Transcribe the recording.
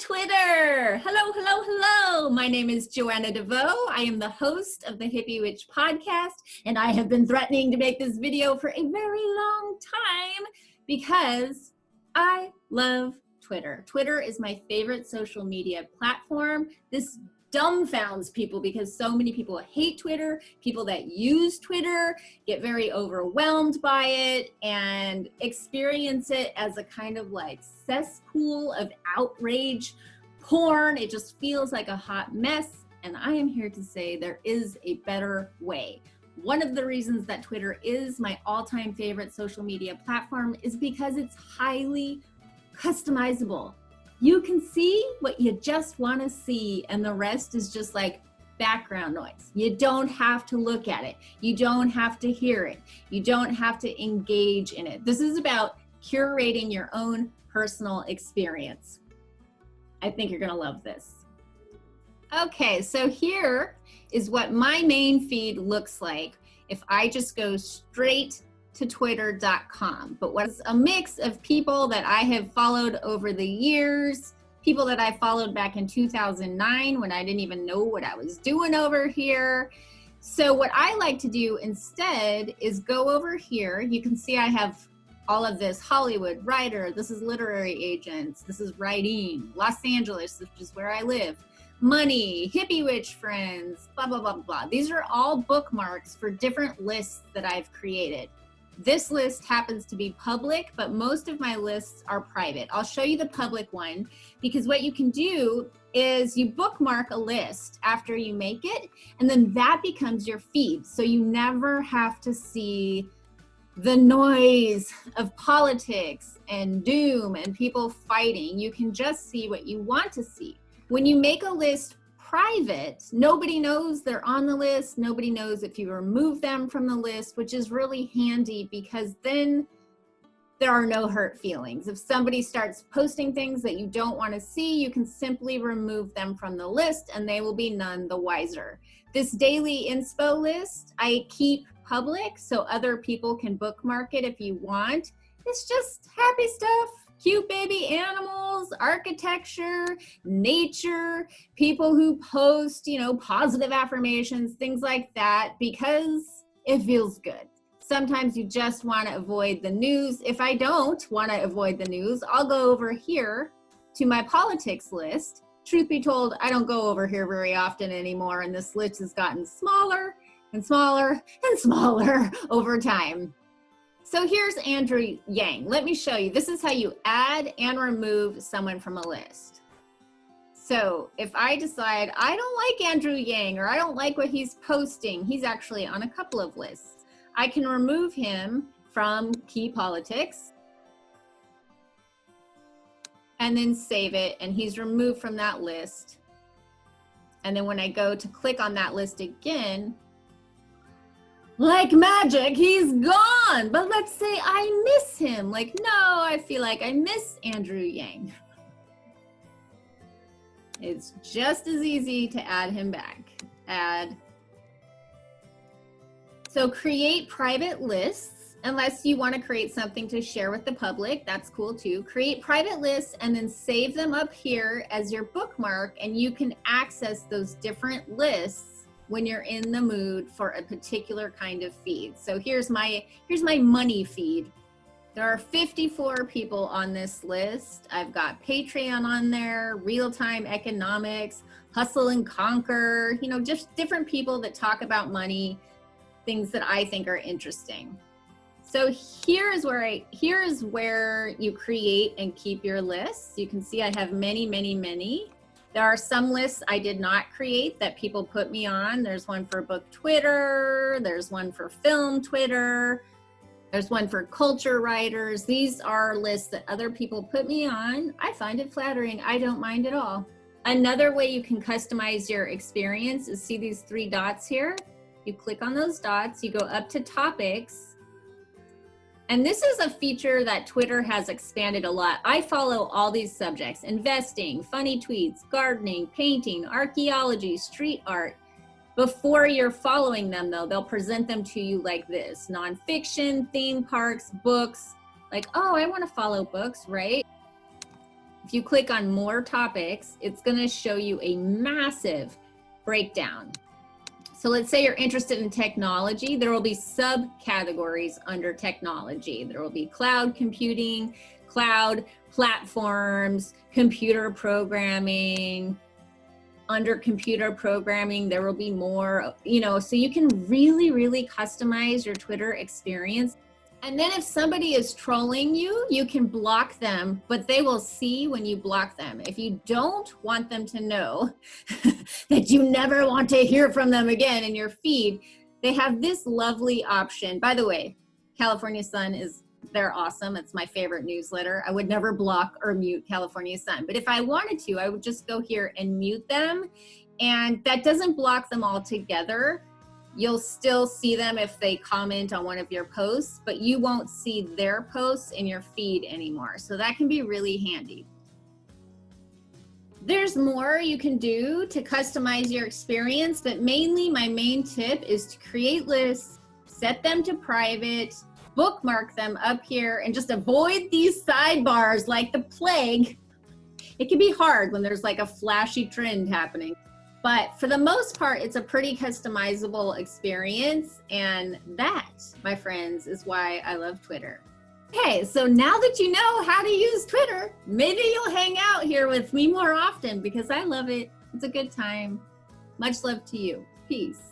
Twitter! Hello, hello, hello! My name is Joanna DeVoe. I am the host of the Hippie Witch podcast, and I have been threatening to make this video for a very long time because I love Twitter. Twitter is my favorite social media platform. This dumbfounds people because so many people hate Twitter. People that use Twitter get very overwhelmed by it and experience it as a kind of like cesspool of outrage porn. It just feels like a hot mess. And I am here to say there is a better way. One of the reasons that Twitter is my all-time favorite social media platform is because it's highly customizable. You can see what you just want to see, and the rest is just like background noise. You don't have to look at it. You don't have to hear it. You don't have to engage in it. This is about curating your own personal experience. I think you're going to love this. Okay, so here is what my main feed looks like if I just go straight to twitter.com. But what's a mix of people that I have followed over the years, people that I followed back in 2009 when I didn't even know what I was doing over here. So what I like to do instead is go over here. You can see I have all of this: Hollywood, writer, this is literary agents, this is writing, Los Angeles, which is where I live, money, hippie witch friends, blah, blah, blah, blah. These are all bookmarks for different lists that I've created. This list happens to be public, but most of my lists are private. I'll show you the public one because what you can do is you bookmark a list after you make it, and then that becomes your feed. So you never have to see the noise of politics and doom and people fighting. You can just see what you want to see. When you make a list private, nobody knows they're on the list. Nobody knows if you remove them from the list, which is really handy because then there are no hurt feelings. If somebody starts posting things that you don't want to see, you can simply remove them from the list and they will be none the wiser. This daily inspo list I keep public so other people can bookmark it if you want. It's just happy stuff. Cute baby animals, architecture, nature, people who post, positive affirmations, things like that, because it feels good. Sometimes you just want to avoid the news. If I don't want to avoid the news, I'll go over here to my politics list. Truth be told, I don't go over here very often anymore, and this list has gotten smaller and smaller and smaller over time. So here's Andrew Yang. Let me show you. This is how you add and remove someone from a list. So if I decide I don't like Andrew Yang or I don't like what he's posting, he's actually on a couple of lists. I can remove him from Key Politics and then save it, and he's removed from that list. And then when I go to click on that list again, like magic, he's gone. But let's say I miss him. Like, no, I feel like I miss Andrew Yang. It's just as easy to add him back. Add. So create private lists, unless you want to create something to share with the public. That's cool too. Create private lists and then save them up here as your bookmark, and you can access those different lists when you're in the mood for a particular kind of feed. So here's my money feed. There are 54 people on this list. I've got Patreon on there, real-time economics, hustle and conquer, just different people that talk about money, things that I think are interesting. So here is where you create and keep your lists. You can see I have many, many, many. There are some lists I did not create that people put me on. There's one for book Twitter. There's one for film Twitter. There's one for culture writers. These are lists that other people put me on. I find it flattering. I don't mind at all. Another way you can customize your experience is see these three dots here. You click on those dots, you go up to topics. And this is a feature that Twitter has expanded a lot. I follow all these subjects: investing, funny tweets, gardening, painting, archaeology, street art. Before you're following them though, they'll present them to you like this: nonfiction, theme parks, books. Like, oh, I want to follow books, right? If you click on more topics, it's going to show you a massive breakdown. So let's say you're interested in technology. There will be subcategories under technology. There will be cloud computing, cloud platforms, computer programming. Under computer programming, there will be more, so you can really, really customize your Twitter experience. And then if somebody is trolling you, you can block them, but they will see when you block them. If you don't want them to know that you never want to hear from them again in your feed, they have this lovely option. By the way, California Sun they're awesome. It's my favorite newsletter. I would never block or mute California Sun, but if I wanted to, I would just go here and mute them. And that doesn't block them altogether. You'll still see them if they comment on one of your posts, but you won't see their posts in your feed anymore. So that can be really handy. There's more you can do to customize your experience, but mainly my main tip is to create lists, set them to private, bookmark them up here, and just avoid these sidebars like the plague. It can be hard when there's like a flashy trend happening. But for the most part, it's a pretty customizable experience. And that, my friends, is why I love Twitter. Okay, so now that you know how to use Twitter, maybe you'll hang out here with me more often because I love it. It's a good time. Much love to you. Peace.